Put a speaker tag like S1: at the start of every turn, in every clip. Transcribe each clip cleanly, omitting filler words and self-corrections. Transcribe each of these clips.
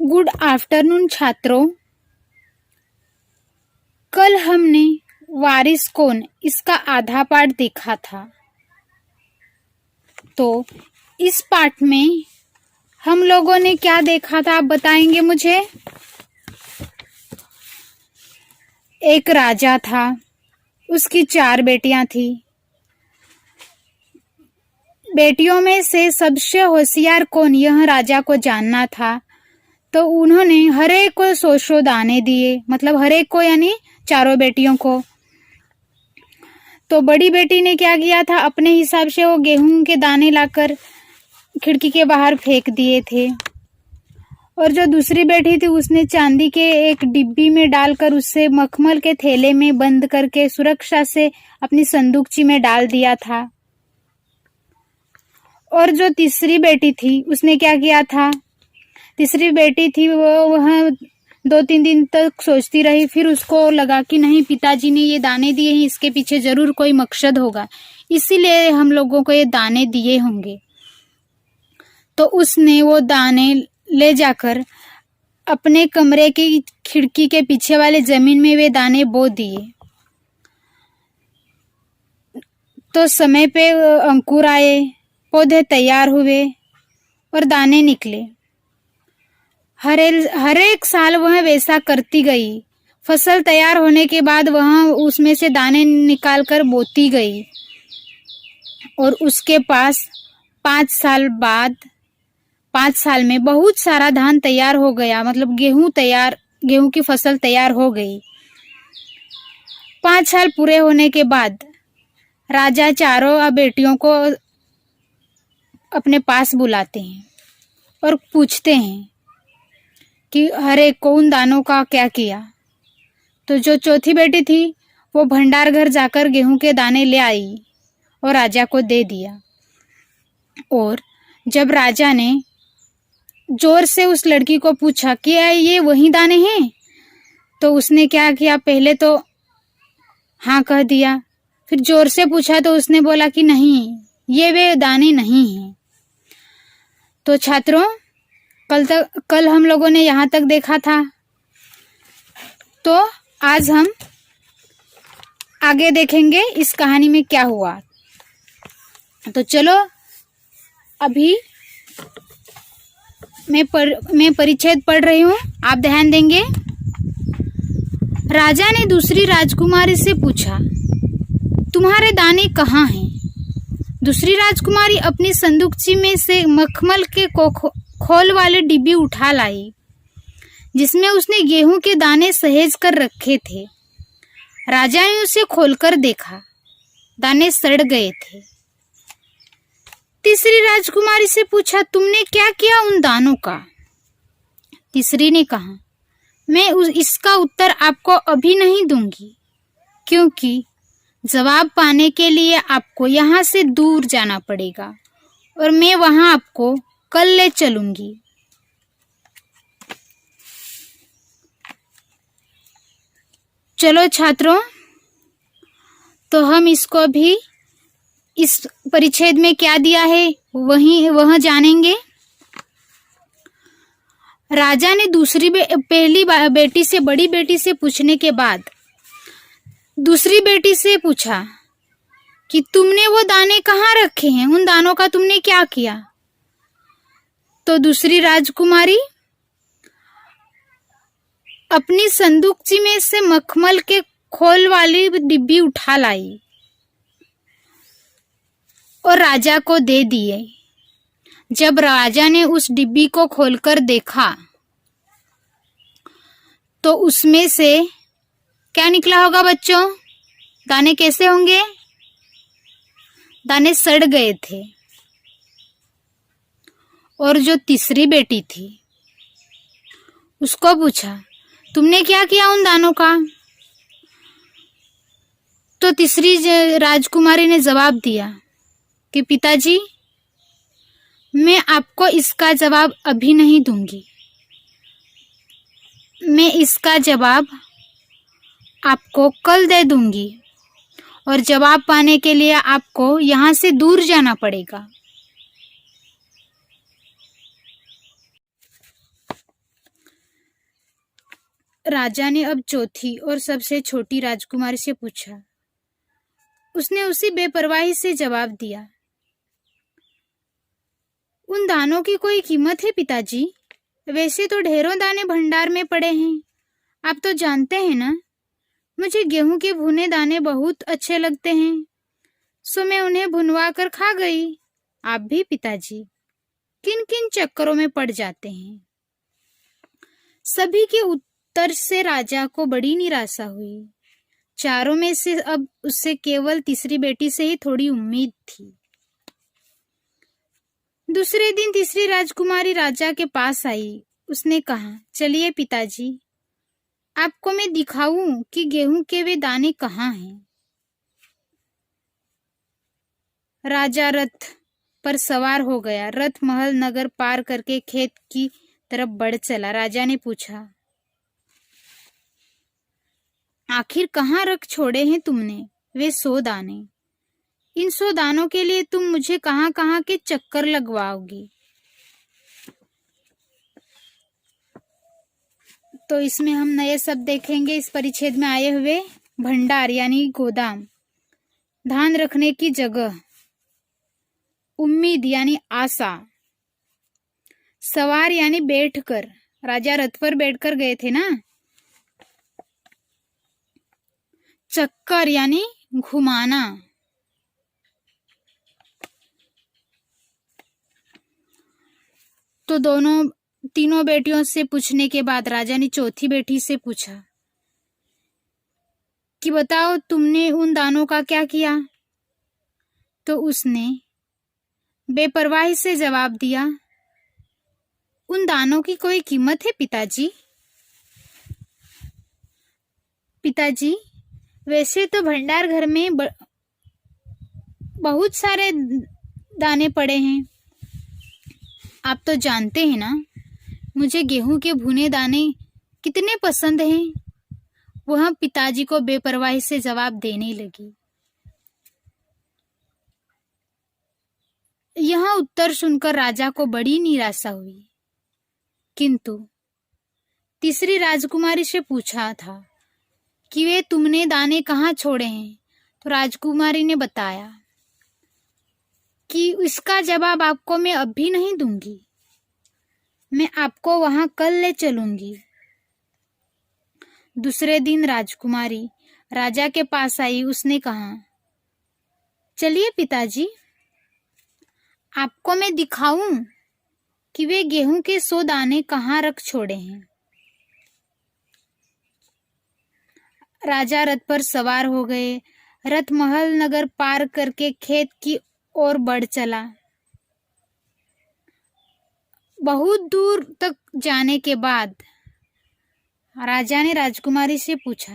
S1: Good afternoon छात्रों। कल हमने वारिस कौन इसका आधा पाठ देखा था। तो इस पाठ में हम लोगों ने क्या देखा था, आप बताएंगे मुझे। एक राजा था, उसकी 4 बेटियां थी। बेटियों में से सबसे होशियार कौन, यह राजा को जानना था। तो उन्होंने हर एक को 100 दाने दिए, मतलब हर एक को यानी चारों बेटियों को। तो बड़ी बेटी ने क्या किया था, अपने हिसाब से वो गेहूं के दाने लाकर खिड़की के बाहर फेंक दिए थे। और जो दूसरी बेटी थी उसने चांदी के एक डिब्बी में डालकर उसे मखमल के थैले में बंद करके सुरक्षा से अपनी संदूकची में डाल दिया था। और जो तीसरी बेटी थी उसने क्या किया था, तीसरी बेटी थी वह 2-3 दिन तक सोचती रही। फिर उसको लगा कि नहीं, पिताजी ने ये दाने दिए हैं, इसके पीछे जरूर कोई मकसद होगा, इसीलिए हम लोगों को ये दाने दिए होंगे। तो उसने वो दाने ले जाकर अपने कमरे की खिड़की के पीछे वाले जमीन में वे दाने बो दिए। तो समय पे अंकुर आए, पौधे तैयार हुए और दाने निकले। हर एक साल वह वैसा करती गई। फसल तैयार होने के बाद वह उसमें से दाने निकालकर बोती गई। और उसके पास 5 साल में बहुत सारा धान तैयार हो गया, मतलब गेहूं की फसल तैयार हो गई। 5 साल पूरे होने के बाद राजा चारों बेटियों को अपने पास बुलाते हैं और पूछते हैं कि हर एक को उन दानों का क्या किया। तो जो चौथी बेटी थी वो भंडार घर जाकर गेहूं के दाने ले आई और राजा को दे दिया। और जब राजा ने जोर से उस लड़की को पूछा कि ये वही दाने हैं, तो उसने क्या किया, पहले तो हाँ कह दिया। फिर जोर से पूछा तो उसने बोला कि नहीं, ये वे दाने नहीं हैं। तो छात्रों, कल हम लोगों ने यहाँ तक देखा था। तो आज हम आगे देखेंगे इस कहानी में क्या हुआ। तो चलो, अभी मैं परिच्छेद पढ़ रही हूँ, आप ध्यान देंगे। राजा ने दूसरी राजकुमारी से पूछा, तुम्हारे दाने कहाँ हैं? दूसरी राजकुमारी अपनी संदूकची में से मखमल के खोल वाले डिब्बी उठा लाई, जिसमें उसने गेहूं के दाने सहेज कर रखे थे। राजा ने उसे खोलकर देखा, दाने सड़ गए थे। तीसरी राजकुमारी से पूछा, तुमने क्या किया उन दानों का? तीसरी ने कहा, मैं इसका उत्तर आपको अभी नहीं दूंगी, क्योंकि जवाब पाने के लिए आपको यहाँ से दूर जाना पड़ेगा और मैं वहां आपको कल ले चलूंगी। चलो छात्रों, तो हम इसको भी इस परिच्छेद में क्या दिया है वह जानेंगे। राजा ने पहली बेटी से, बड़ी बेटी से पूछने के बाद दूसरी बेटी से पूछा कि तुमने वो दाने कहाँ रखे हैं, उन दानों का तुमने क्या किया? तो दूसरी राजकुमारी अपनी संदूकची में से मखमल के खोल वाली डिब्बी उठा लाई और राजा को दे दिए। जब राजा ने उस डिब्बी को खोलकर देखा तो उसमें से क्या निकला होगा बच्चों? दाने कैसे होंगे? दाने सड़ गए थे। और जो तीसरी बेटी थी उसको पूछा, तुमने क्या किया उन दानों का? तो तीसरी राजकुमारी ने जवाब दिया कि पिताजी, मैं आपको इसका जवाब अभी नहीं दूंगी, मैं इसका जवाब आपको कल दे दूंगी और जवाब पाने के लिए आपको यहाँ से दूर जाना पड़ेगा। राजा ने अब चौथी और सबसे छोटी राजकुमारी से पूछा। उसने उसी बेपरवाही से जवाब दिया, उन दानों की कोई कीमत है पिताजी? वैसे तो ढेरों दाने भंडार में पड़े हैं। आप तो जानते हैं ना, मुझे गेहूं के भुने दाने बहुत अच्छे लगते हैं, सो मैं उन्हें भुनवा कर खा गई। आप भी पिताजी किन किन चक्करों में पड़ जाते हैं। सभी के उत्तर से राजा को बड़ी निराशा हुई। चारों में से अब उससे केवल तीसरी बेटी से ही थोड़ी उम्मीद थी। दूसरे दिन तीसरी राजकुमारी राजा के पास आई। उसने कहा, चलिए पिताजी, आपको मैं दिखाऊं कि गेहूं के वे दाने कहाँ हैं। राजा रथ पर सवार हो गया। रथ महल नगर पार करके खेत की तरफ बढ़ चला। राजा ने पूछा, आखिर कहाँ रख छोड़े हैं तुमने वे 100 दाने? इन 100 दानों के लिए तुम मुझे कहाँ कहाँ के चक्कर लगवाओगी? तो इसमें हम नए शब्द देखेंगे। इस परिच्छेद में आए हुए भंडार यानी गोदाम, धान रखने की जगह, उम्मीद यानी आशा, सवार यानी बैठकर, राजा रथ पर बैठकर गए थे ना, चक्कर यानी घुमाना, तो तीनों बेटियों से पूछने के बाद राजा ने चौथी बेटी से पूछा कि बताओ तुमने उन दानों का क्या किया? तो उसने बेपरवाही से जवाब दिया, उन दानों की कोई कीमत है पिताजी? पिताजी, वैसे तो भंडार घर में बहुत सारे दाने पड़े हैं। आप तो जानते हैं ना, मुझे गेहूं के भुने दाने कितने पसंद हैं। वह पिताजी को बेपरवाही से जवाब देने लगी। यह उत्तर सुनकर राजा को बड़ी निराशा हुई, किंतु तीसरी राजकुमारी से पूछा था कि वे तुमने दाने कहाँ छोड़े हैं, तो राजकुमारी ने बताया कि इसका जवाब आपको मैं अभी नहीं दूंगी, मैं आपको वहां कल ले चलूंगी। दूसरे दिन राजकुमारी राजा के पास आई। उसने कहा, चलिए पिताजी, आपको मैं दिखाऊं कि वे गेहूं के 100 दाने कहाँ रख छोड़े हैं। राजा रथ पर सवार हो गए। रथ महल नगर पार करके खेत की ओर बढ़ चला। बहुत दूर तक जाने के बाद राजा ने राजकुमारी से पूछा,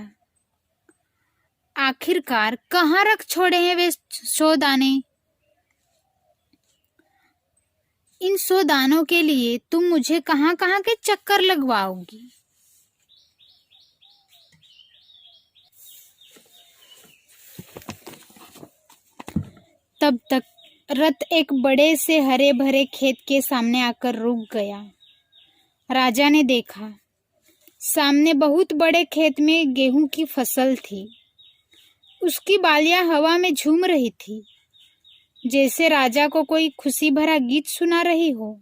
S1: आखिरकार कहाँ रख छोड़े हैं वे 100 दाने? इन 100 दानों के लिए तुम मुझे कहाँ कहाँ के चक्कर लगवाओगी? तब तक रथ एक बड़े से हरे भरे खेत के सामने आकर रुक गया। राजा ने देखा, सामने बहुत बड़े खेत में गेहूं की फसल थी। उसकी बालियां हवा में झूम रही थी, जैसे राजा को कोई खुशी भरा गीत सुना रही हो।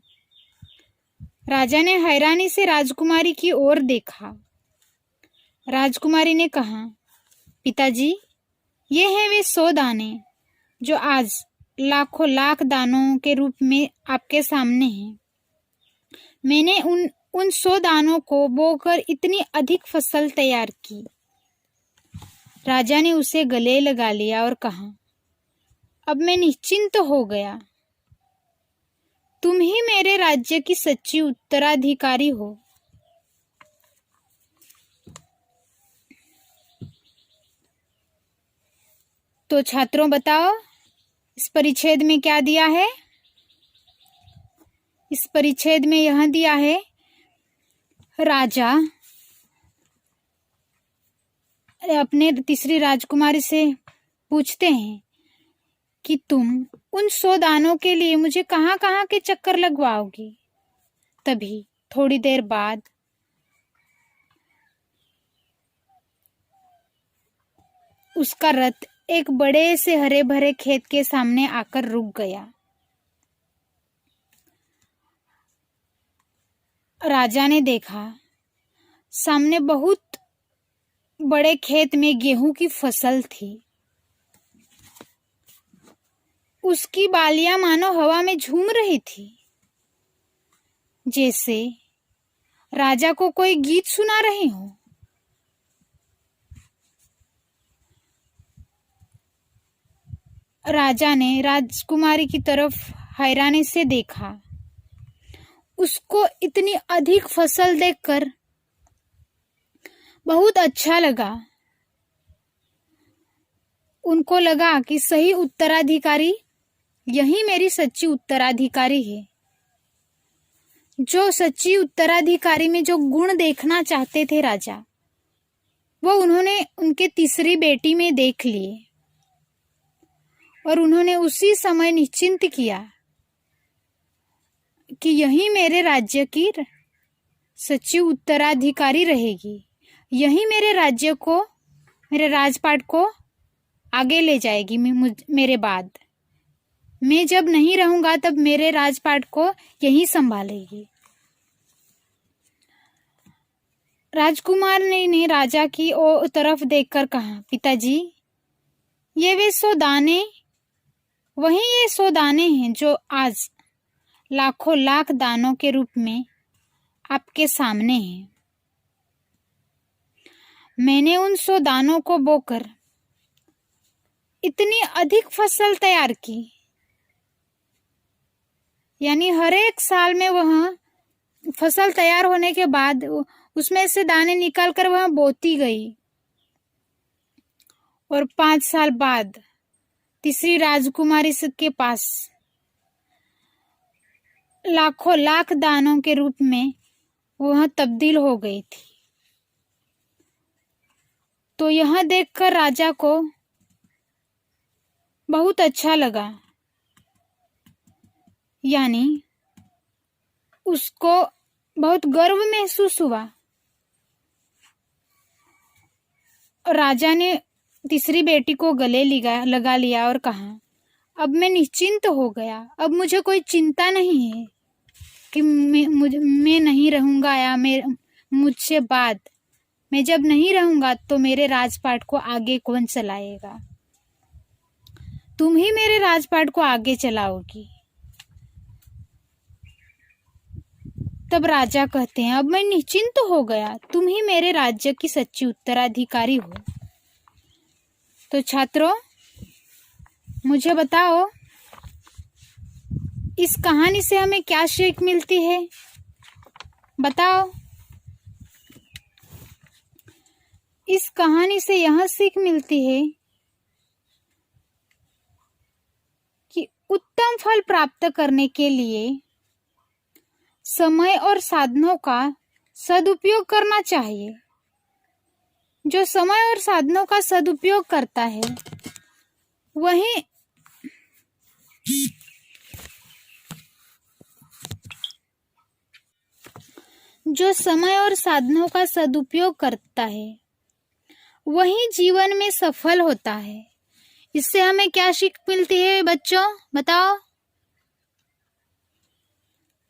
S1: राजा ने हैरानी से राजकुमारी की ओर देखा। राजकुमारी ने कहा, पिताजी, ये हैं वे 100 दाने जो आज लाखों लाख दानों के रूप में आपके सामने हैं। मैंने उन 100 दानों को बोकर इतनी अधिक फसल तैयार की। राजा ने उसे गले लगा लिया और कहा, अब मैं निश्चिंत हो गया। तुम ही मेरे राज्य की सच्ची उत्तराधिकारी हो। तो छात्रों बताओ, इस परिच्छेद में क्या दिया है? इस परिच्छेद में यह दिया है, राजा अपने तीसरी राजकुमारी से पूछते हैं कि तुम उन 100 दानों के लिए मुझे कहाँ कहाँ के चक्कर लगवाओगी? तभी थोड़ी देर बाद उसका रथ एक बड़े से हरे भरे खेत के सामने आकर रुक गया। राजा ने देखा सामने बहुत बड़े खेत में गेहूं की फसल थी। उसकी बालियां मानो हवा में झूम रही थी, जैसे राजा को कोई गीत सुना रही हो। राजा ने राजकुमारी की तरफ हैरानी से देखा। उसको इतनी अधिक फसल देखकर बहुत अच्छा लगा। उनको लगा कि सही उत्तराधिकारी यही मेरी सच्ची उत्तराधिकारी है। जो सच्ची उत्तराधिकारी में जो गुण देखना चाहते थे राजा, वो उन्होंने उनके तीसरी बेटी में देख लिए और उन्होंने उसी समय निश्चिंत किया कि यही मेरे राज्य की सच्ची उत्तराधिकारी रहेगी। यही मेरे राज्य को, मेरे राजपाट को आगे ले जाएगी। मेरे बाद मैं जब नहीं रहूंगा तब मेरे राजपाट को यही संभालेगी। राजकुमार ने राजा की तरफ देखकर कहा, पिताजी, ये वे 100 दाने, वही ये 100 दाने हैं जो आज लाखों लाख दानों के रूप में आपके सामने हैं। मैंने उन 100 दानों को बोकर इतनी अधिक फसल तैयार की, यानी हर एक साल में वह फसल तैयार होने के बाद उसमें से दाने निकालकर वह बोती गई और 5 साल बाद तीसरी राजकुमारी के पास लाखों लाख दानों के रूप में वह तब्दील हो गई थी। तो यह देखकर राजा को बहुत अच्छा लगा, यानी उसको बहुत गर्व महसूस हुआ। राजा ने तीसरी बेटी को गले लगा लिया और कहा, अब मैं निश्चिंत हो गया। अब मुझे कोई चिंता नहीं है कि मैं नहीं रहूंगा या मुझसे बाद मैं जब नहीं रहूंगा तो मेरे राजपाट को आगे कौन चलाएगा। तुम ही मेरे राजपाट को आगे चलाओगी। तब राजा कहते हैं, अब मैं निश्चिंत हो गया, तुम ही मेरे राज्य की सच्ची उत्तराधिकारी हो। तो छात्रों, मुझे बताओ, इस कहानी से हमें क्या सीख मिलती है? बताओ। इस कहानी से यह सीख मिलती है कि उत्तम फल प्राप्त करने के लिए समय और साधनों का सदुपयोग करना चाहिए। जो समय और साधनों का सदुपयोग करता है वही जो समय और साधनों का सदुपयोग करता है वही जीवन में सफल होता है। इससे हमें क्या सीख मिलती है बच्चों, बताओ।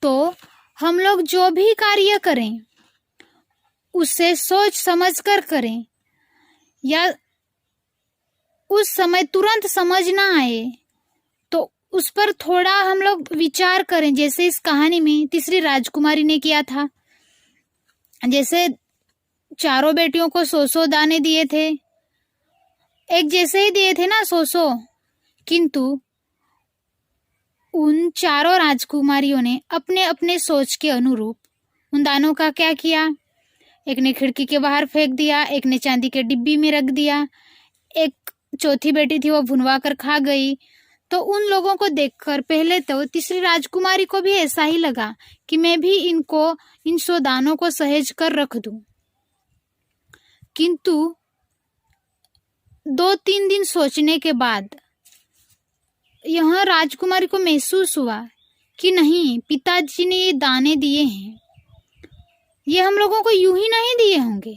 S1: तो हम लोग जो भी कार्य करें उसे सोच समझ कर करें, या उस समय तुरंत समझ ना आए तो उस पर थोड़ा हम लोग विचार करें, जैसे इस कहानी में तीसरी राजकुमारी ने किया था। जैसे चारों बेटियों को 100 दाने दिए थे, एक जैसे ही दिए थे ना 100, किंतु उन चारों राजकुमारियों ने अपने अपने सोच के अनुरूप उन दानों का क्या किया। एक ने खिड़की के बाहर फेंक दिया, एक ने चांदी के डिब्बी में रख दिया, एक चौथी बेटी थी वो भुनवा कर खा गई। तो उन लोगों को देखकर पहले तो तीसरी राजकुमारी को भी ऐसा ही लगा कि मैं भी इन 100 दानों को सहेज कर रख दूं। किंतु 2-3 दिन सोचने के बाद यह राजकुमारी को महसूस हुआ कि नहीं, पिताजी ने ये दाने दिए हैं, ये हम लोगों को यूं ही नहीं दिए होंगे।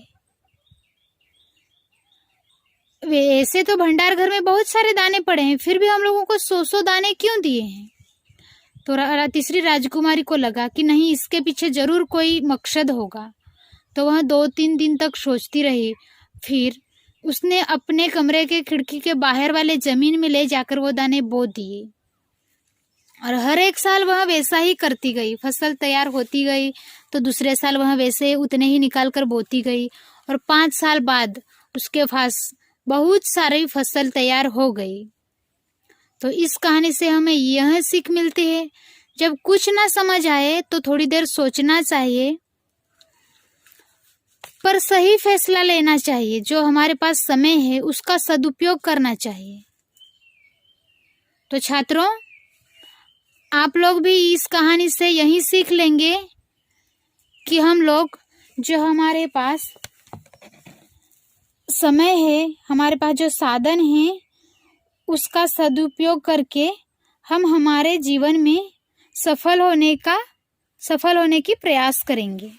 S1: वैसे तो भंडार घर में बहुत सारे दाने पड़े हैं, फिर भी हम लोगों को 100 दाने क्यों दिए हैं? तो तीसरी राजकुमारी को लगा कि नहीं, इसके पीछे जरूर कोई मकसद होगा। तो वह 2-3 दिन तक सोचती रही। फिर उसने अपने कमरे के खिड़की के बाहर वाले जमीन में ले जाकर वो दाने बो दिए, और हर एक साल वह वैसा ही करती गई। फसल तैयार होती गई तो दूसरे साल वह वैसे उतने ही निकाल कर बोती गई, और 5 साल बाद उसके पास बहुत सारी फसल तैयार हो गई। तो इस कहानी से हमें यह सीख मिलती है, जब कुछ ना समझ आए तो थोड़ी देर सोचना चाहिए, पर सही फैसला लेना चाहिए। जो हमारे पास समय है उसका सदुपयोग करना चाहिए। तो छात्रों, आप लोग भी इस कहानी से यही सीख लेंगे कि हम लोग जो हमारे पास समय है, हमारे पास जो साधन है, उसका सदुपयोग करके हम हमारे जीवन में सफल होने की प्रयास करेंगे।